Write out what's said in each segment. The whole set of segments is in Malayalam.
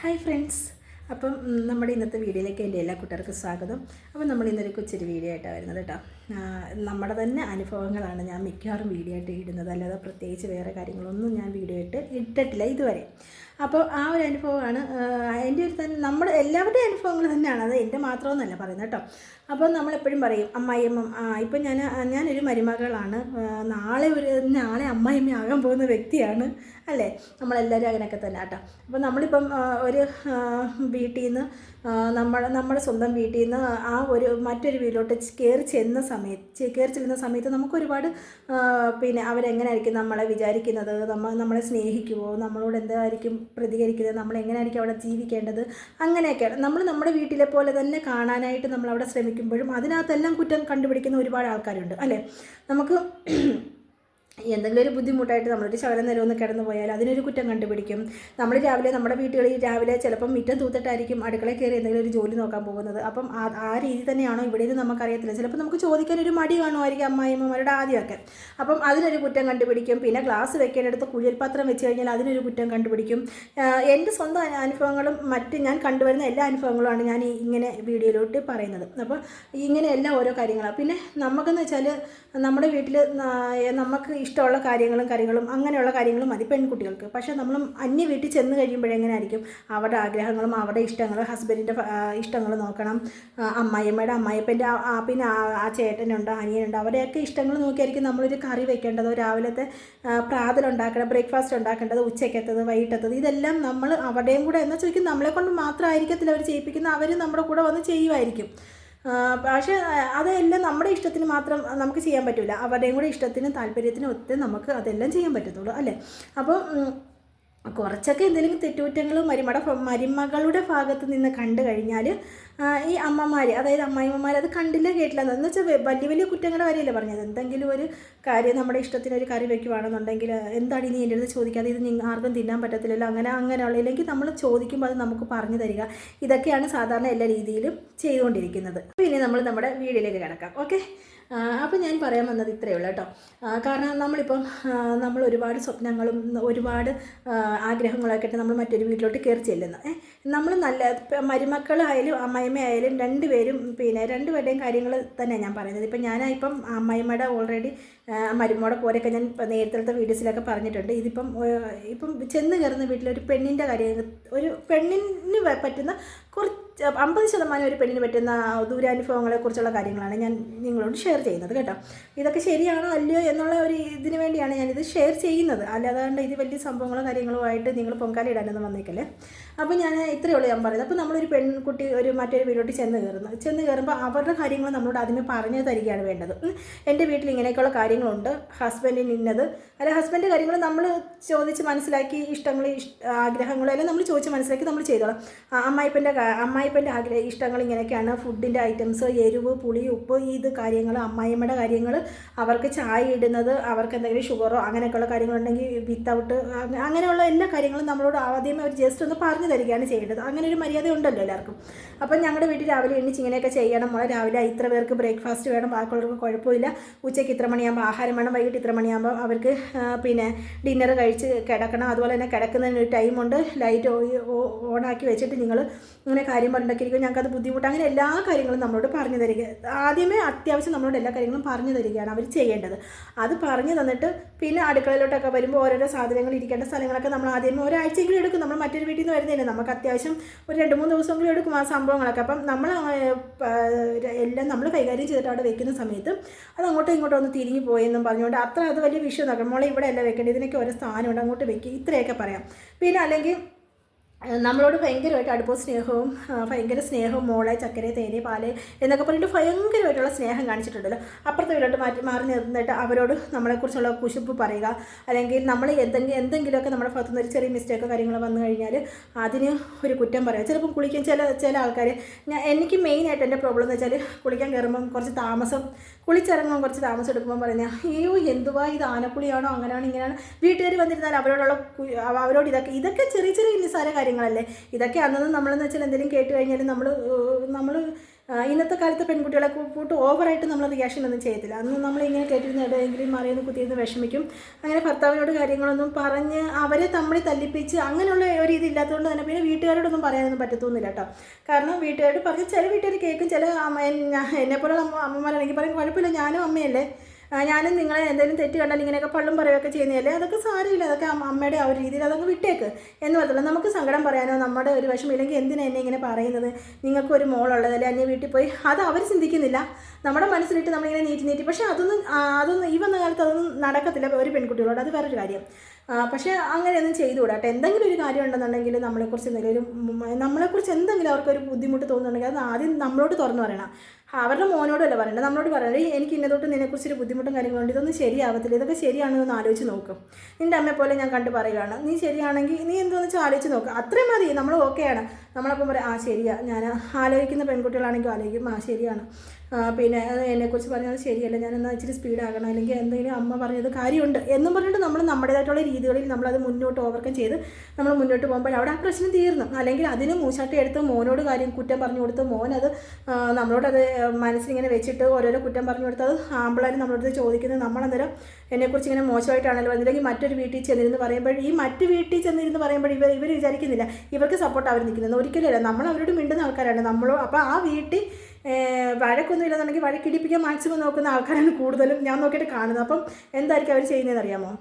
Hi friends. അപ്പം നമ്മുടെ ഇന്നത്തെ വീഡിയോയിലേക്ക് എൻ്റെ എല്ലാ കൂട്ടുകാർക്കും സ്വാഗതം. അപ്പം നമ്മൾ ഇന്നൊരു കൊച്ചൊരു വീഡിയോ ആയിട്ടാണ് വരുന്നത് കേട്ടോ. നമ്മുടെ തന്നെ അനുഭവങ്ങളാണ് ഞാൻ മിക്കവാറും വീഡിയോ ആയിട്ട് ഇടുന്നത്, അല്ലാതെ പ്രത്യേകിച്ച് വേറെ കാര്യങ്ങളൊന്നും ഞാൻ വീഡിയോ ഇട്ടിട്ടില്ല ഇതുവരെ. അപ്പോൾ ആ ഒരു അനുഭവമാണ് എൻ്റെ ഒരു തന്നെ നമ്മുടെ എല്ലാവരുടെയും അനുഭവങ്ങൾ തന്നെയാണ്, അത് എൻ്റെ മാത്രമെന്നല്ല പറയുന്നത് കേട്ടോ. അപ്പോൾ നമ്മളെപ്പോഴും പറയും അമ്മായിയമ്മ, ഇപ്പം ഞാനൊരു മരുമകളാണ്, നാളെ അമ്മായിയമ്മയാകാൻ പോകുന്ന വ്യക്തിയാണ് അല്ലേ. നമ്മളെല്ലാവരും അങ്ങനെയൊക്കെ തന്നെ കേട്ടോ. അപ്പോൾ നമ്മളിപ്പം ഒരു വീട്ടിൽ നിന്ന് നമ്മുടെ സ്വന്തം വീട്ടിൽ നിന്ന് മറ്റൊരു വീട്ടിലോട്ട് കയറി ചെല്ലുന്ന സമയത്ത് നമുക്കൊരുപാട് പിന്നെ അവരെങ്ങനെയായിരിക്കും നമ്മളെ വിചാരിക്കുന്നത്, നമ്മളെ സ്നേഹിക്കുമോ, നമ്മളോട് എന്തായിരിക്കും പ്രതികരിക്കുന്നത്, നമ്മളെങ്ങനെയായിരിക്കും അവിടെ ജീവിക്കേണ്ടത്, അങ്ങനെയൊക്കെയാണ്. നമ്മുടെ വീട്ടിലെ പോലെ തന്നെ കാണാനായിട്ട് നമ്മളവിടെ ശ്രമിക്കുമ്പോഴും അതിനകത്തെല്ലാം കുറ്റം കണ്ടുപിടിക്കുന്ന ഒരുപാട് ആൾക്കാരുണ്ട് അല്ലേ. നമുക്ക് എന്തെങ്കിലും ഒരു ബുദ്ധിമുട്ടായിട്ട് നമ്മളൊരു ശകലം നേരം ഒന്ന് കിടന്നു പോയാൽ അതിനൊരു കുറ്റം കണ്ടുപിടിക്കും. നമ്മൾ നമ്മുടെ വീട്ടുകളിൽ രാവിലെ ചിലപ്പം മുറ്റം തൂത്തിട്ടായിരിക്കും അടുക്കളയിൽ കയറി എന്തെങ്കിലും ഒരു ജോലി നോക്കാൻ പോകുന്നത്. അപ്പം ആ രീതി തന്നെയാണോ ഇവിടെയെന്ന് നമുക്കറിയത്തില്ല. ചിലപ്പോൾ നമുക്ക് ചോദിക്കാനൊരു മടി കാണുമായിരിക്കും അമ്മായിമ്മമാരുടെ ആദ്യമൊക്കെ. അപ്പം അതിനൊരു കുറ്റം കണ്ടുപിടിക്കും. പിന്നെ ഗ്ലാസ് വെക്കേണ്ടടുത്ത് കുഴൽപാത്രം വെച്ച് കഴിഞ്ഞാൽ അതിനൊരു കുറ്റം കണ്ടുപിടിക്കും. എൻ്റെ സ്വന്തം അനുഭവങ്ങളും ഞാൻ കണ്ടുവരുന്ന എല്ലാ അനുഭവങ്ങളുമാണ് ഞാൻ ഇങ്ങനെ വീഡിയോയിലോട്ട് പറയുന്നത്. അപ്പോൾ ഇങ്ങനെയെല്ലാം ഓരോ കാര്യങ്ങളാണ്. പിന്നെ നമുക്കെന്ന് വെച്ചാൽ നമ്മുടെ വീട്ടിൽ നമുക്ക് ഇഷ്ടമുള്ള കാര്യങ്ങളും അങ്ങനെയുള്ള കാര്യങ്ങളും മതി പെൺകുട്ടികൾക്ക്. പക്ഷേ നമ്മൾ അന്യ വീട്ടിൽ ചെന്ന് കഴിയുമ്പോഴെങ്ങനെയായിരിക്കും അവരുടെ ആഗ്രഹങ്ങളും അവരുടെ ഇഷ്ടങ്ങളും ഹസ്ബൻഡിൻ്റെ ഇഷ്ടങ്ങൾ നോക്കണം, അമ്മായിയപ്പൻ്റെ പിന്നെ ആ ചേട്ടനുണ്ട്, അനിയനുണ്ട്, അവരെയൊക്കെ ഇഷ്ടങ്ങൾ നോക്കിയായിരിക്കും നമ്മളൊരു കറി വെക്കേണ്ടത്, രാവിലത്തെ പ്രാതലുണ്ടാക്കണം, ബ്രേക്ക്ഫാസ്റ്റ് ഉണ്ടാക്കേണ്ടത്, ഉച്ചയ്ക്കെത്തത്, വൈകിട്ടെത്തത്, ഇതെല്ലാം നമ്മൾ അവരുടെയും കൂടെ എന്ന് ചോദിക്കും. നമ്മളെ കൊണ്ട് മാത്രമായിരിക്കത്തില്ല അവർ ചെയ്യിപ്പിക്കുന്നത്, അവർ നമ്മുടെ കൂടെ വന്ന് ചെയ്യുമായിരിക്കും. പക്ഷേ അതെല്ലാം നമ്മുടെ ഇഷ്ടത്തിന് മാത്രം നമുക്ക് ചെയ്യാൻ പറ്റില്ല, അവരുടെയും കൂടെ ഇഷ്ടത്തിനും താല്പര്യത്തിനും ഒത്ത് നമുക്ക് അതെല്ലാം ചെയ്യാൻ പറ്റത്തുള്ളൂ അല്ലേ. അപ്പോൾ കുറച്ചൊക്കെ എന്തെങ്കിലും തെറ്റുകുറ്റങ്ങൾ മരുമകളുടെ ഭാഗത്ത് നിന്ന് കണ്ടു കഴിഞ്ഞാൽ ഈ അമ്മമാർ, അതായത് അമ്മായിമ്മമാർ അത് കണ്ടില്ല കേട്ടില്ല എന്ന് വെച്ചാൽ വലിയ വലിയ കുറ്റങ്ങളുടെ കാര്യമല്ല പറഞ്ഞത്. എന്തെങ്കിലും ഒരു കാര്യം നമ്മുടെ ഇഷ്ടത്തിനൊരു കറി വയ്ക്കുവാണെന്നുണ്ടെങ്കിൽ എന്താണ് ഇനി എൻ്റെ അടുത്ത് ചോദിക്കാതെ, ഇത് ആർക്കും തിന്നാൻ പറ്റത്തില്ലല്ലോ, അങ്ങനെയുള്ള ഇല്ലെങ്കിൽ നമ്മൾ ചോദിക്കുമ്പോൾ അത് നമുക്ക് പറഞ്ഞു തരിക. ഇതൊക്കെയാണ് സാധാരണ എല്ലാ രീതിയിലും ചെയ്തുകൊണ്ടിരിക്കുന്നത്. അപ്പോൾ ഇനി നമ്മൾ നമ്മുടെ വീഡിയോയിലേക്ക് കിടക്കാം. ഓക്കെ. അപ്പോൾ ഞാൻ പറയാൻ വന്നത് ഇത്രയേ ഉള്ളൂ കേട്ടോ. കാരണം നമ്മൾ ഒരുപാട് സ്വപ്നങ്ങളും ഒരുപാട് ആഗ്രഹങ്ങളൊക്കെ ആയിട്ട് നമ്മൾ മറ്റൊരു വീട്ടിലോട്ട് കയറി ചെല്ലുന്നത്, നമ്മൾ നല്ല മരുമക്കളായാലും അമ്മായിമ്മയായാലും രണ്ടുപേരും പിന്നെ രണ്ടുപേരുടെയും കാര്യങ്ങൾ തന്നെ ഞാൻ പറയുന്നത്. ഞാനിപ്പം അമ്മായിമ്മയുടെ ഓൾറെഡി മരുമോടെ പോലെയൊക്കെ ഞാൻ നേരത്തെ വീഡിയോസിലൊക്കെ പറഞ്ഞിട്ടുണ്ട്. ഇപ്പം ചെന്ന് കയറുന്ന വീട്ടിലൊരു പെണ്ണിൻ്റെ കാര്യം, ഒരു പെണ്ണിന് പറ്റുന്ന കുറച്ച് 50% ഒരു പെണ്ണിന് പറ്റുന്ന ദൂരാനുഭവങ്ങളെക്കുറിച്ചുള്ള കാര്യങ്ങളാണ് ഞാൻ നിങ്ങളോട് ഷെയർ ചെയ്യുന്നത് കേട്ടോ. ഇതൊക്കെ ശരിയാണോ അല്ലയോ എന്നുള്ള ഒരു ഇതിന് വേണ്ടിയാണ് ഞാനിത് ഷെയർ ചെയ്യുന്നത്, അല്ലാതെ ഇത് വലിയ സംഭവങ്ങളോ കാര്യങ്ങളോ ആയിട്ട് നിങ്ങൾ പൊങ്കാലയിടാനൊന്നും വന്നേക്കല്ലേ. അപ്പോൾ ഞാൻ ഇത്രയേ ഉള്ളൂ ഞാൻ പറയുന്നത്. അപ്പോൾ നമ്മളൊരു പെൺകുട്ടി മറ്റൊരു വീട്ടിലോട്ട് ചെന്ന് കയറുമ്പോൾ അവരുടെ കാര്യങ്ങൾ നമ്മളോട് ആദ്യമേ പറഞ്ഞു തരികയാണ് വേണ്ടത്. എൻ്റെ വീട്ടിൽ ഇങ്ങനെയൊക്കെയുള്ള കാര്യങ്ങളുണ്ട്, ഹസ്ബൻഡിന് ഇന്നത്, അല്ല ഹസ്ബൻഡിൻ്റെ കാര്യങ്ങൾ നമ്മൾ ചോദിച്ച് മനസ്സിലാക്കി, ആഗ്രഹങ്ങളും എല്ലാം നമ്മൾ ചോദിച്ച് മനസ്സിലാക്കി നമ്മൾ ചെയ്തോളാം. അമ്മായിപ്പൻ്റെ ഇഷ്ടങ്ങൾ ഇങ്ങനെയൊക്കെയാണ്, ഫുഡിൻ്റെ ഐറ്റംസ്, എരിവ്, പുളി, ഉപ്പ്, ഇത് കാര്യങ്ങൾ, അമ്മായിമ്മയുടെ കാര്യങ്ങൾ, അവർക്ക് ചായ ഇടുന്നത്, അവർക്ക് എന്തെങ്കിലും ഷുഗറോ അങ്ങനെയൊക്കെയുള്ള കാര്യങ്ങളുണ്ടെങ്കിൽ വിത്തൗട്ട്, അങ്ങനെയുള്ള എല്ലാ കാര്യങ്ങളും നമ്മളോട് ആദ്യമേ അവർ ജസ്റ്റ് ഒന്ന് പറഞ്ഞു തരികയാണ് ചെയ്യേണ്ടത്. അങ്ങനെ ഒരു മര്യാദ ഉണ്ടല്ലോ എല്ലാവർക്കും. അപ്പം ഞങ്ങളുടെ വീട്ടിൽ രാവിലെ എണീച്ച് ഇങ്ങനെയൊക്കെ ചെയ്യണം, രാവിലെ ഇത്ര പേർക്ക് ബ്രേക്ക്ഫാസ്റ്റ് വേണം, ബാക്കിയുള്ളവർക്ക് കുഴപ്പമില്ല, ഉച്ചയ്ക്ക് ഇത്ര മണിയാകുമ്പോൾ ആഹാരം വേണം, വൈകിട്ട് ഇത്ര മണിയാകുമ്പോൾ അവർക്ക് പിന്നെ ഡിന്നർ കഴിച്ച് കിടക്കണം, അതുപോലെ തന്നെ കിടക്കുന്നതിന് ഒരു ടൈമുണ്ട്, ലൈറ്റ് ഓണാക്കി വെച്ചിട്ട് നിങ്ങൾ ഇങ്ങനെ കാര്യം പറഞ്ഞിരിക്കും, ഞങ്ങൾക്കത് ബുദ്ധിമുട്ട്, അങ്ങനെ എല്ലാ കാര്യങ്ങളും നമ്മളോട് പറഞ്ഞു തരിക. ആദ്യമേ അത്യാവശ്യം നമ്മളോട് എല്ലാ കാര്യങ്ങളും പറഞ്ഞു തരികയാണ് അവർ ചെയ്യേണ്ടത്. അത് പറഞ്ഞു തന്നിട്ട് പിന്നെ അടുക്കളയിലോട്ടൊക്കെ വരുമ്പോൾ ഓരോരോ സാധനങ്ങൾ ഇരിക്കേണ്ട സ്ഥലങ്ങളൊക്കെ നമ്മൾ ആദ്യമേ ഒരാഴ്ചയെങ്കിലും എടുക്കും. നമ്മൾ മറ്റൊരു വീട്ടിൽ നിന്ന് വരുന്നില്ല, നമുക്ക് അത്യാവശ്യം ഒരു 2-3 ദിവസമെങ്കിലും എടുക്കും ആ സംഭവങ്ങളൊക്കെ. അപ്പം എല്ലാം നമ്മൾ കൈകാര്യം ചെയ്തിട്ട് അവിടെ വെക്കുന്ന സമയത്ത് അത് അങ്ങോട്ടും ഇങ്ങോട്ടും ഒന്ന് തിരിഞ്ഞു പോയെന്നും പറഞ്ഞുകൊണ്ട് അത് വലിയ വിഷയം നോക്കാം. മോളെ ഇവിടെ അല്ല വെക്കേണ്ടത്, ഇതിനൊക്കെ ഓരോ സ്ഥാനമുണ്ട്, അങ്ങോട്ട് വെക്കുക, ഇത്രയൊക്കെ പറയാം. പിന്നെ അല്ലെങ്കിൽ നമ്മളോട് ഭയങ്കരമായിട്ട് അടുപ്പവും സ്നേഹവും, ഭയങ്കര സ്നേഹവും, മോളെ ചക്കര തേനെ പാല് എന്നൊക്കെ പറഞ്ഞിട്ട് ഭയങ്കരമായിട്ടുള്ള സ്നേഹം കാണിച്ചിട്ടുണ്ടല്ലോ. അപ്പുറത്തെ വീട്ടിലോട്ട് മാറി നിന്നിട്ട് അവരോട് നമ്മളെക്കുറിച്ചുള്ള കുശുമ്പ് പറയുക, അല്ലെങ്കിൽ നമ്മൾ എന്തെങ്കിലുമൊക്കെ നമ്മുടെ ഭാഗത്തുനിന്ന് ഒരു ചെറിയ മിസ്റ്റേക്കോ കാര്യങ്ങളോ വന്നു കഴിഞ്ഞാൽ അതിന് ഒരു കുറ്റം പറയുക. ചിലപ്പം കുളിക്കാൻ ചില ആൾക്കാർ, എനിക്ക് മെയിനായിട്ട് എൻ്റെ പ്രോബ്ലം എന്ന് വെച്ചാൽ കുളിക്കാൻ കയറുമ്പം കുളിച്ചിറങ്ങുമ്പോൾ കുറച്ച് താമസം എടുക്കുമ്പോൾ പറഞ്ഞാൽ അയ്യോ എന്തുവാ ഇത്, ആനക്കുളിയാണോ, അങ്ങനെയാണ് ഇങ്ങനെയാണ്. വീട്ടുകാർ വന്നിരുന്നാൽ അവരോട് ഇതൊക്കെ ചെറിയ ചെറിയ നിസ്സാര കാര്യങ്ങളല്ലേ. ഇതൊക്കെ അന്നൊന്നും നമ്മളെന്ന് വെച്ചാൽ എന്തെങ്കിലും കേട്ട് കഴിഞ്ഞാൽ നമ്മൾ ഇന്നത്തെ കാലത്തെ പെൺകുട്ടികളെ കൂട്ട് ഓവറായിട്ട് നമ്മൾ റിയാക്ഷൻ ഒന്നും ചെയ്യത്തില്ല. അന്ന് നമ്മളിങ്ങനെ കേട്ടിരുന്ന എവിടെയെങ്കിലും മറിയുന്ന കുത്തിയിരുന്ന് വിഷമിക്കും. അങ്ങനെ ഭർത്താവിനോട് കാര്യങ്ങളൊന്നും പറഞ്ഞ് അവരെ തമ്മിൽ തല്ലിപ്പിച്ച് അങ്ങനെയുള്ള ഒരു ഇതില്ലാത്തതുകൊണ്ട് തന്നെ പിന്നെ വീട്ടുകാരോടൊന്നും പറയാനൊന്നും പറ്റത്തൊന്നുമില്ല കേട്ടോ. കാരണം വീട്ടുകാരോട് പറഞ്ഞ് ചില വീട്ടുകാർ കേൾക്കും, ചില എന്നെപ്പോലുള്ള അമ്മമാരാണെങ്കിൽ പറയും കുഴപ്പമില്ല, ഞാനും അമ്മയല്ലേ, ഞാനും നിങ്ങളെ എന്തെങ്കിലും തെറ്റ് കണ്ടാൽ ഇങ്ങനെയൊക്കെ പള്ളും പറയുകയൊക്കെ ചെയ്യുന്നതല്ലേ, അതൊക്കെ സാരമില്ല, അതൊക്കെ അമ്മയുടെ ആ ഒരു രീതിയിൽ അതങ്ങ് വിട്ടേക്ക് എന്ന് പറഞ്ഞില്ല. നമുക്ക് സങ്കടം പറയാനോ നമ്മുടെ ഒരു വിഷമമില്ലെങ്കിൽ എന്തിനാ എന്നെ ഇങ്ങനെ പറയുന്നത്, നിങ്ങൾക്കൊരു മോളുള്ളതല്ലേ, അന്യ വീട്ടിൽ പോയി, അത് അവർ ചിന്തിക്കുന്നില്ല. നമ്മുടെ മനസ്സിലിട്ട് നമ്മളിങ്ങനെ നീട്ടി പക്ഷേ അതൊന്നും ഈ വന്ന കാലത്ത് അതൊന്നും നടക്കത്തില്ല ഒരു പെൺകുട്ടികളോട്, അത് വേറൊരു കാര്യം. പക്ഷേ അങ്ങനെയൊന്നും ചെയ്തുകൂടാ കേട്ടോ. എന്തെങ്കിലും ഒരു കാര്യം ഉണ്ടെന്നുണ്ടെങ്കിൽ നമ്മളെക്കുറിച്ച് എന്തെങ്കിലും അവർക്കൊരു ബുദ്ധിമുട്ട് തോന്നുന്നുണ്ടെങ്കിൽ അത് ആദ്യം നമ്മളോട് തുറന്നു പറയണം. അവരുടെ മോനോടല്ല പറയണ്ട, നമ്മളോട് പറയണേ, എനിക്ക് ഇന്നതൊട്ട് നിന്നെക്കുറിച്ചൊരു ബുദ്ധിമുട്ടും കാര്യങ്ങളുണ്ട്, ഇതൊന്നും ശരിയാവത്തില്ല, ഇതൊക്കെ ശരിയാണെന്ന് ഒന്ന് ആലോചിച്ച് നോക്കും. നിൻ്റെ അമ്മയെ പോലെ ഞാൻ കണ്ടു പറയുകയാണ്, നീ ശരിയാണെങ്കിൽ നീ എന്താണെന്ന് വെച്ചാൽ ആലോചിച്ച് നോക്കുക, അത്രയും മതി. നമ്മൾ ഓക്കെയാണ്. നമ്മളപ്പം പറയാം, ആ ശരിയാ, ഞാൻ ആലോചിക്കുന്ന പെൺകുട്ടികളാണെങ്കിൽ ആലോചിക്കും, ആ ശരിയാണ്, പിന്നെ എന്നെക്കുറിച്ച് പറഞ്ഞത് ശരിയല്ല, ഞാനെന്നാൽ ഇച്ചിരി സ്പീഡാകണം, അല്ലെങ്കിൽ എന്തെങ്കിലും അമ്മ പറഞ്ഞത് കാര്യമുണ്ട് എന്നും പറഞ്ഞിട്ട് നമ്മൾ നമ്മുടേതായിട്ടുള്ള രീതികളിൽ നമ്മളത് മുന്നോട്ട് ഓവർകം ചെയ്ത് നമ്മൾ മുന്നോട്ട് പോകുമ്പോൾ അവിടെ ആ പ്രശ്നം തീർന്നു. അല്ലെങ്കിൽ അതിന് മൂശാട്ടി എടുത്ത് മോനോട് കാര്യം കുറ്റം പറഞ്ഞു കൊടുത്ത് മോനത് നമ്മളോടത് മനസ്സിലിങ്ങനെ വെച്ചിട്ട് ഓരോരോ കുറ്റം പറഞ്ഞു കൊടുത്തത് ആമ്പിളാർ നമ്മളോട് ചോദിക്കുന്നത്, നമ്മളന്നേരം എന്നെക്കുറിച്ച് ഇങ്ങനെ മോശമായിട്ടാണല്ലോ അല്ലെങ്കിൽ മറ്റൊരു വീട്ടിൽ ചെന്നിരുന്ന് പറയുമ്പോൾ ഈ മറ്റു വീട്ടിൽ ചെന്നിരുന്ന് പറയുമ്പോൾ ഇവർ വിചാരിക്കുന്നില്ല ഇവർക്ക് സപ്പോർട്ട് അവർ നിൽക്കുന്നത്. ഒരിക്കലും നമ്മൾ അവരോട് മിണ്ടുന്ന ആൾക്കാരാണ് നമ്മളോ. അപ്പോൾ ആ വീട്ടിൽ വഴക്കൊന്നും ഇല്ലെന്നുണ്ടെങ്കിൽ വഴക്കിടിപ്പിക്കാൻ മാക്സിമം നോക്കുന്ന ആൾക്കാരാണ് കൂടുതലും ഞാൻ നോക്കിയിട്ട് കാണുന്നത്. അപ്പം എന്തായിരിക്കും അവർ ചെയ്യുന്നതെന്ന് അറിയാമോ?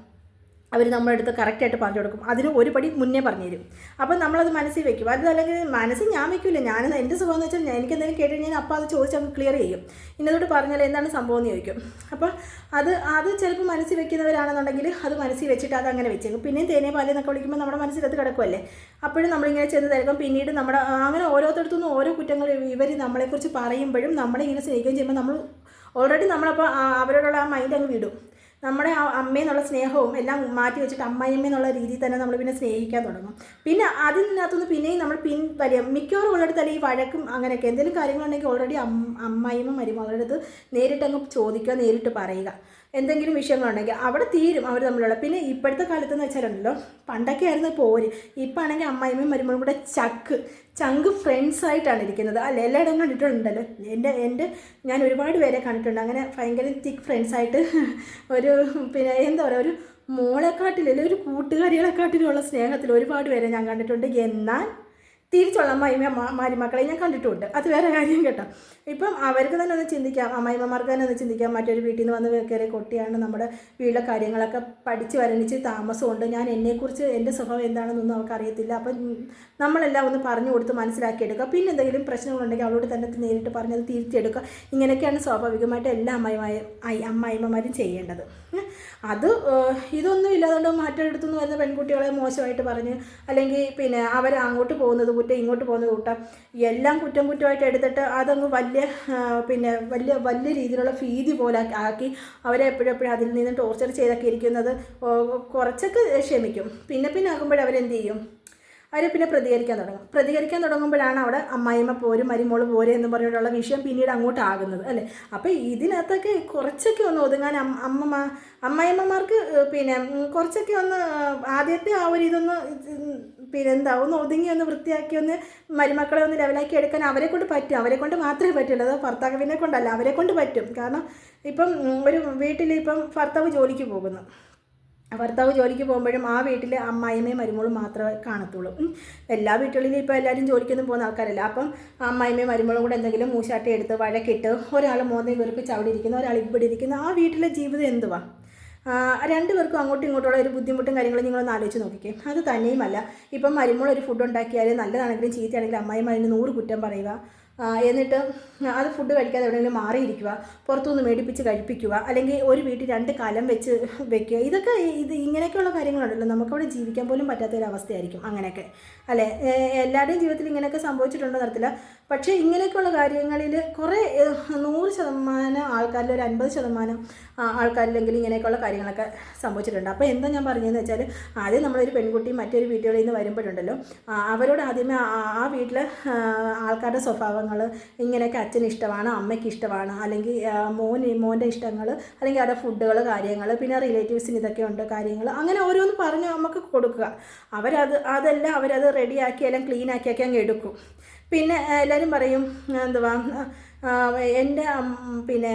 അവർ നമ്മുടെ അടുത്ത് കറക്റ്റായിട്ട് പറഞ്ഞു കൊടുക്കും, അതിന് ഒരു പടി മുന്നേ പറഞ്ഞു തരും. അപ്പം നമ്മളത് മനസ്സിൽ വെക്കും. അതല്ലെങ്കിൽ മനസ്സിൽ ഞാൻ വെക്കില്ല, ഞാൻ എൻ്റെ സ്വഭാവം എന്ന് വെച്ചാൽ എനിക്ക് എന്തെങ്കിലും കേട്ട് കഴിഞ്ഞാൽ അപ്പം അത് ചോദിച്ച് അങ്ങ് ക്ലിയർ ചെയ്യും. ഇന്നതോട് പറഞ്ഞാൽ എന്താണ് സംഭവം എന്ന് ചോദിക്കും. അപ്പോൾ അത് ചിലപ്പോൾ മനസ്സിൽ വെക്കുന്നവരാണെന്നുണ്ടെങ്കിൽ അത് മനസ്സിൽ വെച്ചിട്ട് അത് അങ്ങനെ വെച്ചേക്കും. പിന്നെയും തേനേ പാലേ എന്നൊക്കെ വിളിക്കുമ്പോൾ നമ്മുടെ മനസ്സിലത് കിടക്കുമല്ലേ. അപ്പോഴും നമ്മളിങ്ങനെ ചെന്ന് തിരക്കും. പിന്നീട് നമ്മുടെ അങ്ങനെ ഓരോരുത്തടത്തുനിന്നും ഓരോ കുറ്റങ്ങൾ ഇവർ നമ്മളെക്കുറിച്ച് പറയുമ്പോഴും നമ്മളിങ്ങനെ സ്നേഹിക്കുകയും ചെയ്യുമ്പോൾ നമ്മൾ ഓൾറെഡി നമ്മളപ്പോൾ അവരോടുള്ള ആ മൈൻഡ് അങ്ങ് വിടും. നമ്മുടെ ആ അമ്മയെന്നുള്ള സ്നേഹവും എല്ലാം മാറ്റി വെച്ചിട്ട് അമ്മയമ്മയെന്നുള്ള രീതിയിൽ തന്നെ നമ്മൾ പിന്നെ സ്നേഹിക്കാൻ തുടങ്ങും. പിന്നെ അതിനകത്തുനിന്ന് പിന്നെയും നമ്മൾ വലിയ മിക്കവാറും ഉള്ളിടത്തല്ല ഈ വഴക്കും അങ്ങനെയൊക്കെ എന്തെങ്കിലും കാര്യങ്ങളുണ്ടെങ്കിൽ ഓൾറെഡി അമ്മായിമ്മ മരുമകളുടെ അടുത്ത് നേരിട്ടങ്ങ് ചോദിക്കുക, നേരിട്ട് പറയുക. എന്തെങ്കിലും വിഷയങ്ങളുണ്ടെങ്കിൽ അവിടെ തീരും അവർ തമ്മിലുള്ള. പിന്നെ ഇപ്പോഴത്തെ കാലത്തെന്ന് വെച്ചാലുണ്ടല്ലോ, പണ്ടൊക്കെ ആയിരുന്നു പോര്, ഇപ്പം ആണെങ്കിൽ അമ്മായിമ്മയും മരുമകളും കൂടെ ചങ്ക് ഫ്രണ്ട്സായിട്ടാണ് ഇരിക്കുന്നത് അല്ലേ. എല്ലായിടവും കണ്ടിട്ടുണ്ടല്ലോ. ഞാൻ ഒരുപാട് പേരെ കണ്ടിട്ടുണ്ട് അങ്ങനെ ഭയങ്കര തിക്ക് ഫ്രണ്ട്സായിട്ട്. ഒരു പിന്നെ എന്താ പറയുക, ഒരു മോളെക്കാട്ടിലല്ലേ ഒരു കൂട്ടുകാരികളെക്കാട്ടിലുള്ള സ്നേഹത്തിൽ ഒരുപാട് പേരെ ഞാൻ കണ്ടിട്ടുണ്ട്. എന്നാൽ തിരിച്ചുള്ള മരുമക്കളെ ഞാൻ കണ്ടിട്ടുണ്ട്. അത് വേറെ കാര്യം കേട്ടോ. ഇപ്പം അവർക്ക് തന്നെ ഒന്ന് ചിന്തിക്കാം, അമ്മായിമ്മമാർക്ക് തന്നെ ഒന്ന് ചിന്തിക്കാം, മറ്റൊരു വീട്ടിൽ നിന്ന് വന്ന് കയറി കൊട്ടിയാണ് നമ്മുടെ വീട്ടിലെ കാര്യങ്ങളൊക്കെ പഠിച്ച് വരണിച്ച് താമസമുണ്ട്, ഞാൻ എന്നെക്കുറിച്ച് എൻ്റെ സ്വഭാവം എന്താണെന്നൊന്നും അവർക്ക് അറിയത്തില്ല. അപ്പം നമ്മളെല്ലാം ഒന്ന് പറഞ്ഞു കൊടുത്ത് മനസ്സിലാക്കിയെടുക്കുക. പിന്നെ എന്തെങ്കിലും പ്രശ്നങ്ങളുണ്ടെങ്കിൽ അവളോട് തന്നെ നേരിട്ട് പറഞ്ഞത് തിരിച്ചെടുക്കുക. ഇങ്ങനെയൊക്കെയാണ് സ്വാഭാവികമായിട്ട് എല്ലാ അമ്മായിമ്മമാരും ചെയ്യേണ്ടത്. ഇതൊന്നും ഇല്ലാതുകൊണ്ട് മറ്റൊരിടത്തുനിന്ന് വരുന്ന പെൺകുട്ടികളെ മോശമായിട്ട് പറഞ്ഞ് അല്ലെങ്കിൽ പിന്നെ അവർ അങ്ങോട്ട് പോകുന്നത് കുറ്റം ഇങ്ങോട്ട് പോകുന്നത് കൂട്ടം എല്ലാം കുറ്റമായിട്ട് എടുത്തിട്ട് അതങ്ങ് വലിയ രീതിയിലുള്ള ഭീതി പോലെ ആക്കി അവരെ എപ്പോഴും അതിൽ നിന്ന് ടോർച്ചർ ചെയ്തൊക്കെ ഇരിക്കുന്നത് കുറച്ചൊക്കെ ക്ഷമിക്കും. പിന്നെ ആകുമ്പോൾ അവരെന്ത് ചെയ്യും, അവർ പിന്നെ പ്രതികരിക്കാൻ തുടങ്ങുമ്പോഴാണ് അവിടെ അമ്മായിമ്മ പോരും മരുമോള് പോരും എന്ന് പറഞ്ഞിട്ടുള്ള വിഷയം പിന്നീട് അങ്ങോട്ടാകുന്നത് അല്ലേ. അപ്പോൾ ഇതിനകത്തൊക്കെ കുറച്ചൊക്കെ ഒന്ന് ഒതുങ്ങാൻ അമ്മായിമ്മമാർക്ക് പിന്നെ കുറച്ചൊക്കെ ഒന്ന് ആദ്യത്തെ ആ ഒരു ഇതൊന്ന് ഒന്ന് ഒതുങ്ങി ഒന്ന് വൃത്തിയാക്കി ഒന്ന് മരുമക്കളെ ഒന്ന് ലെവലാക്കി എടുക്കാൻ അവരെ കൊണ്ട് പറ്റും. അവരെ കൊണ്ട് മാത്രമേ പറ്റുള്ളൂ, അത് ഭർത്താവിനെ കൊണ്ടല്ല, അവരെ കൊണ്ട് പറ്റും. കാരണം ഇപ്പം ഒരു വീട്ടിൽ ഇപ്പം ഭർത്താവ് ജോലിക്ക് പോകുമ്പോഴും ആ വീട്ടിൽ അമ്മായിമ്മയും മരുമോളും മാത്രമേ കാണത്തുള്ളൂ. എല്ലാ വീട്ടുകളിലും ഇപ്പോൾ എല്ലാവരും ജോലിക്കൊന്നും പോകുന്ന ആൾക്കാരല്ല. അപ്പം അമ്മായിമ്മയും മരുമോളും കൂടെ എന്തെങ്കിലും മൂശാട്ടി എടുത്ത് വഴക്കിട്ട് ഒരാൾ മോനെ വെറുപ്പിച്ച് അവിടെ ഇരിക്കുന്നു, ഒരാൾ ഇവിടെ ഇരിക്കുന്നു, ആ വീട്ടിലെ ജീവിതം എന്തുവാ? രണ്ടുപേർക്കും അങ്ങോട്ടും ഇങ്ങോട്ടുള്ള ഒരു ബുദ്ധിമുട്ടും കാര്യങ്ങളും നിങ്ങളൊന്ന് ആലോചിച്ച് നോക്കിക്കേ. അത് തന്നെയുമല്ല, ഇപ്പം മരുമോൾ ഒരു ഫുഡ് ഉണ്ടാക്കിയാൽ നല്ലതാണെങ്കിലും ചീത്തയാണെങ്കിലും അമ്മായിമ്മ അതിന് 100 കുറ്റം പറയുക. എന്നിട്ട് അത് ഫുഡ് കഴിക്കാതെ എവിടെയെങ്കിലും മാറിയിരിക്കുക, പുറത്തുനിന്ന് മേടിപ്പിച്ച് കഴിപ്പിക്കുക, അല്ലെങ്കിൽ ഒരു വീട്ടിൽ 2 കലം വെച്ച് വെക്കുക. ഇതൊക്കെ ഇങ്ങനെയൊക്കെയുള്ള കാര്യങ്ങളുണ്ടല്ലോ, നമുക്കവിടെ ജീവിക്കാൻ പോലും പറ്റാത്തൊരവസ്ഥയായിരിക്കും അങ്ങനെയൊക്കെ അല്ലേ. എല്ലാവരുടെയും ജീവിതത്തിൽ ഇങ്ങനെയൊക്കെ സംഭവിച്ചിട്ടുണ്ടോ നടത്തില്ല. പക്ഷേ ഇങ്ങനെയൊക്കെയുള്ള കാര്യങ്ങളിൽ കുറേ 100% ആൾക്കാരിൽ ഒരു 50% ആൾക്കാരിലെങ്കിലും ഇങ്ങനെയൊക്കെയുള്ള കാര്യങ്ങളൊക്കെ സംഭവിച്ചിട്ടുണ്ട്. അപ്പോൾ എന്താ ഞാൻ പറഞ്ഞതെന്ന് വെച്ചാൽ, ആദ്യം നമ്മളൊരു പെൺകുട്ടി മറ്റൊരു വീട്ടുകളിൽ നിന്ന് വരുമ്പോഴുണ്ടല്ലോ, അവരോട് ആദ്യമേ ആ വീട്ടിലെ ആൾക്കാരുടെ സ്വഭാവങ്ങൾ ഇഷ്ടങ്ങൾ, ഇങ്ങനെയൊക്കെ അച്ഛന് ഇഷ്ടമാണ്, അമ്മയ്ക്ക് ഇഷ്ടമാണ്, അല്ലെങ്കിൽ മോൻ്റെ ഇഷ്ടങ്ങൾ, അല്ലെങ്കിൽ അവരുടെ ഫുഡുകൾ കാര്യങ്ങൾ, പിന്നെ റിലേറ്റീവ്സിന് ഇതൊക്കെ ഉണ്ട് കാര്യങ്ങൾ, അങ്ങനെ ഓരോന്ന് പറഞ്ഞ് നമുക്ക് കൊടുക്കുക. അതെല്ലാം അവരത് റെഡിയാക്കി എല്ലാം ക്ലീൻ ആക്കിയൊക്കെ അങ്ങ് എടുക്കും. പിന്നെ എല്ലാവരും പറയും എന്തുവാ എൻ്റെ പിന്നെ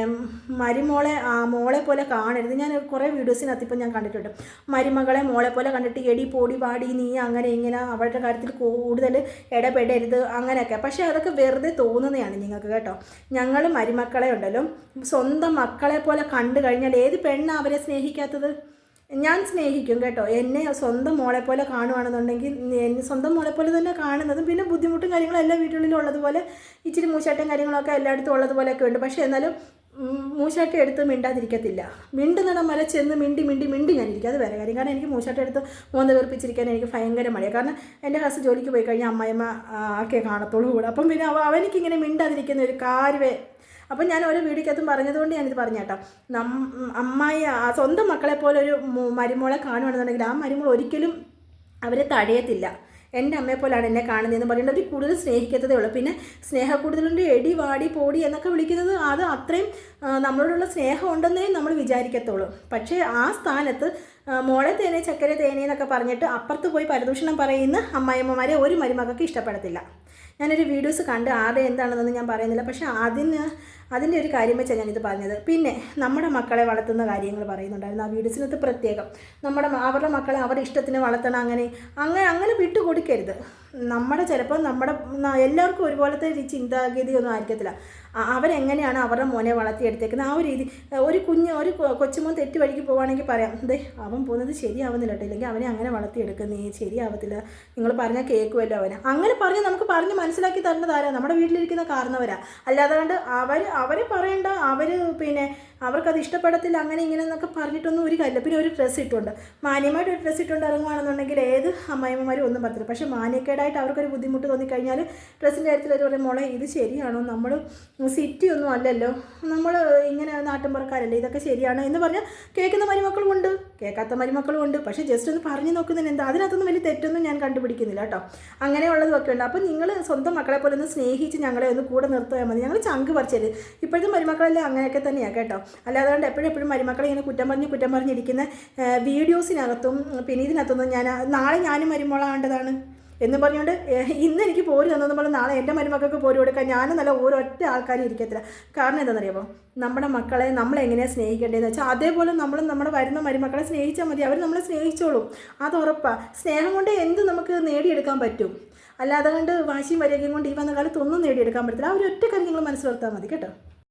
മോളെ പോലെ കാണരുത്. ഞാൻ കുറേ വീഡിയോസിനകത്ത് ഇപ്പം ഞാൻ കണ്ടിട്ടുണ്ട്, മരുമകളെ മോളെ പോലെ കണ്ടിട്ട് എടി പോടി പാടി നീ അങ്ങനെ ഇങ്ങനെ അവരുടെ കാര്യത്തിൽ കൂടുതൽ ഇടപെടരുത് അങ്ങനെയൊക്കെ. പക്ഷേ അതൊക്കെ വെറുതെ തോന്നുന്നതാണ് നിങ്ങൾക്ക് കേട്ടോ. ഞങ്ങൾ മരുമക്കളെ ഉണ്ടല്ലോ സ്വന്തം മക്കളെ പോലെ കണ്ടു കഴിഞ്ഞാൽ ഏത് പെണ്ണാണ് അവരെ സ്നേഹിക്കാത്തത്? ഞാൻ സ്നേഹിക്കും കേട്ടോ. എന്നെ സ്വന്തം മോളെ പോലെ കാണുകയാണെന്നുണ്ടെങ്കിൽ സ്വന്തം മോളെ പോലെ തന്നെ കാണുന്നതും, പിന്നെ ബുദ്ധിമുട്ടും കാര്യങ്ങളും എല്ലാ വീട്ടുകളിലും ഉള്ളതുപോലെ ഇച്ചിരി മൂശാട്ടം കാര്യങ്ങളൊക്കെ എല്ലായിടത്തും ഉള്ളതുപോലെയൊക്കെ ഉണ്ട്. പക്ഷേ എന്നാലും മൂശാട്ടം എടുത്ത് മിണ്ടാതിരിക്കത്തില്ല. മിണ്ടുന്നിടം വരെ ചെന്ന് മിണ്ടി ഞാനിരിക്കും. അത് വേറെ കാര്യം. കാരണം എനിക്ക് മൂശാട്ടം എടുത്ത് മോന്ത വീർപ്പിച്ചിരിക്കാൻ എനിക്ക് ഭയങ്കര മടിയാണ്. കാരണം എൻ്റെ ഹസ് ജോലിക്ക് പോയി കഴിഞ്ഞാൽ അമ്മായിമ്മ ഒക്കെ കാണത്തുള്ളൂ കൂടെ. അപ്പം പിന്നെ അവനിക്കിങ്ങനെ മിണ്ടാതിരിക്കുന്ന ഒരു കാര്യമേ. അപ്പം ഞാൻ ഓരോ വീഡിയോക്കകത്തും പറഞ്ഞതുകൊണ്ട് ഞാനിത് പറഞ്ഞു കേട്ടോ. സ്വന്തം മക്കളെ പോലെ ഒരു മരുമോളെ കാണുകയാണെന്നുണ്ടെങ്കിൽ ആ മരുമോൾ ഒരിക്കലും അവരെ തടയത്തില്ല. എൻ്റെ അമ്മയെപ്പോലാണ് എന്നെ കാണുന്നതെന്ന് പറയുന്നത് അവർ കൂടുതൽ സ്നേഹിക്കത്തതേ ഉള്ളൂ. പിന്നെ സ്നേഹം കൂടുതലുണ്ട്, എടി വാടി പോടി എന്നൊക്കെ വിളിക്കുന്നത് അത് അത്രയും നമ്മളോടുള്ള സ്നേഹം ഉണ്ടെന്നേ നമ്മൾ വിചാരിക്കത്തുള്ളൂ. പക്ഷേ ആ സ്ഥാനത്ത് മോളെ തേനെ ചക്കര തേനെ എന്നൊക്കെ പറഞ്ഞിട്ട് അപ്പുറത്ത് പോയി പരദൂഷണം പറയുന്ന അമ്മായിയമ്മമാരെ ഒരു മരുമകൾക്ക് ഇഷ്ടപ്പെടത്തില്ല. ഞാനൊരു വീഡിയോസ് കണ്ട് ആടെ എന്താണെന്നൊന്നും ഞാൻ പറയുന്നില്ല. പക്ഷേ അതിൻ്റെ ഒരു കാര്യം വെച്ചാൽ ഞാനിത് പറഞ്ഞത്. പിന്നെ നമ്മുടെ മക്കളെ വളർത്തുന്ന കാര്യങ്ങൾ പറയുന്നുണ്ടായിരുന്നു ആ വീഡിയോസിനകത്ത് പ്രത്യേകം. അവരുടെ മക്കളെ അവരുടെ ഇഷ്ടത്തിന് വളർത്തണം, അങ്ങനെ വിട്ടുകൊടുക്കരുത്. ചിലപ്പോൾ എല്ലാവർക്കും ഒരുപോലത്തെ ചിന്താഗതിയൊന്നും ആയിരിക്കത്തില്ല. അവരെങ്ങനെയാണ് അവരുടെ മോനെ വളർത്തിയെടുത്തേക്കുന്നത് ആ ഒരു രീതി. ഒരു കൊച്ചുമോൻ തെറ്റ് വഴിക്ക് പോവുകയാണെങ്കിൽ പറയാം, അവൻ പോകുന്നത് ശരിയാവുന്നില്ല കേട്ടോ, ഇല്ലെങ്കിൽ അവനെ അങ്ങനെ വളർത്തിയെടുക്കുന്നേ ശരിയാവത്തില്ല, നിങ്ങൾ പറഞ്ഞാൽ കേൾക്കുമല്ലോ അവനെ. അങ്ങനെ പറഞ്ഞ് നമുക്ക് പറഞ്ഞ് മനസ്സിലാക്കി തരുന്നതാരാ? നമ്മുടെ വീട്ടിലിരിക്കുന്ന കാരണവരാ. അല്ലാതെ കണ്ട് അവരെ പറയേണ്ട, പിന്നെ അവർക്കത് ഇഷ്ടപ്പെടത്തില്ല അങ്ങനെ ഇങ്ങനെ എന്നൊക്കെ പറഞ്ഞിട്ടൊന്നും ഒരു കാര്യമില്ല. പിന്നെ ഒരു ഡ്രസ്സ് ഇട്ടുകൊണ്ട് മാന്യമായിട്ട് ഒരു ഡ്രസ്സ് ഇട്ടുകൊണ്ട് ഇറങ്ങുകയാണെന്നുണ്ടെങ്കിൽ ഏത് അമ്മായിമ്മമാരും ഒന്നും പറ്റില്ല. പക്ഷേ മാന്യക്കേടായിട്ട് അവർക്കൊരു ബുദ്ധിമുട്ട് തോന്നിക്കഴിഞ്ഞാൽ ഡ്രസ്സിൻ്റെ കാര്യത്തിൽ അവർ പറയും, മോളെ ഇത് ശരിയാണോ, നമ്മൾ സിറ്റി ഒന്നും അല്ലല്ലോ, നമ്മൾ ഇങ്ങനെ നാട്ടിൻപുറക്കാരല്ലേ, ഇതൊക്കെ ശരിയാണോ എന്ന് പറഞ്ഞാൽ കേൾക്കുന്ന മരുമക്കളും ഉണ്ട്, കേൾക്കാത്ത മരുമക്കളും ഉണ്ട്. പക്ഷേ ജസ്റ്റ് ഒന്ന് പറഞ്ഞു നോക്കുന്നതിന് എന്താ? അതിനകത്തൊന്നും വലിയ തെറ്റൊന്നും ഞാൻ കണ്ടുപിടിക്കുന്നില്ല കേട്ടോ. അങ്ങനെയുള്ളതൊക്കെ ഉണ്ട്. അപ്പോൾ നിങ്ങൾ സ്വന്തം മക്കളെ പോലെ ഒന്ന് സ്നേഹിച്ച് ഞങ്ങളെ ഒന്ന് കൂടെ നിർത്തുകയാൽ മതി. ഞങ്ങൾ ചങ്ക് പറിച്ചത് ഇപ്പോഴത്തെ മരുമക്കളെല്ലാം അങ്ങനെയൊക്കെ തന്നെയാണ് കേട്ടോ. അല്ലാതെ കൊണ്ട് എപ്പോഴും മരുമക്കളെ ഇങ്ങനെ കുറ്റം പറഞ്ഞിരിക്കുന്ന വീഡിയോസിനകത്തും പിന്നെ ഇതിനകത്തൊന്നും നാളെ ഞാനും മരുമോളാണ്ടതാണ് എന്ന് പറഞ്ഞുകൊണ്ട് ഇന്ന് എനിക്ക് പോര് തന്നെന്ന് പറഞ്ഞാൽ നാളെ എൻ്റെ മരുമക്കൾക്ക് പോര് കൊടുക്കാൻ ഞാനും നല്ല ഓരൊറ്റ ആൾക്കാരും ഇരിക്കത്തില്ല. കാരണം എന്താണെന്നറിയാമോ? നമ്മുടെ മക്കളെ നമ്മളെങ്ങനെയാണ് സ്നേഹിക്കേണ്ടതെന്ന് വെച്ചാൽ അതേപോലെ നമ്മളും നമ്മുടെ വരുന്ന മരുമക്കളെ സ്നേഹിച്ചാൽ മതി. അവർ നമ്മളെ സ്നേഹിച്ചോളും, അത് ഉറപ്പാണ്. സ്നേഹം കൊണ്ട് എന്ത് നമുക്ക് നേടിയെടുക്കാൻ പറ്റും. അല്ലാതെ കൊണ്ട് വാശിയും വരികയും കൊണ്ട് ഈ വന്ന കാലത്തൊന്നും നേടിയെടുക്കാൻ പറ്റില്ല. ആ ഒരു ഒറ്റ കാര്യം നിങ്ങൾ മനസ്സിൽ നിർത്താൽ മതി കേട്ടോ.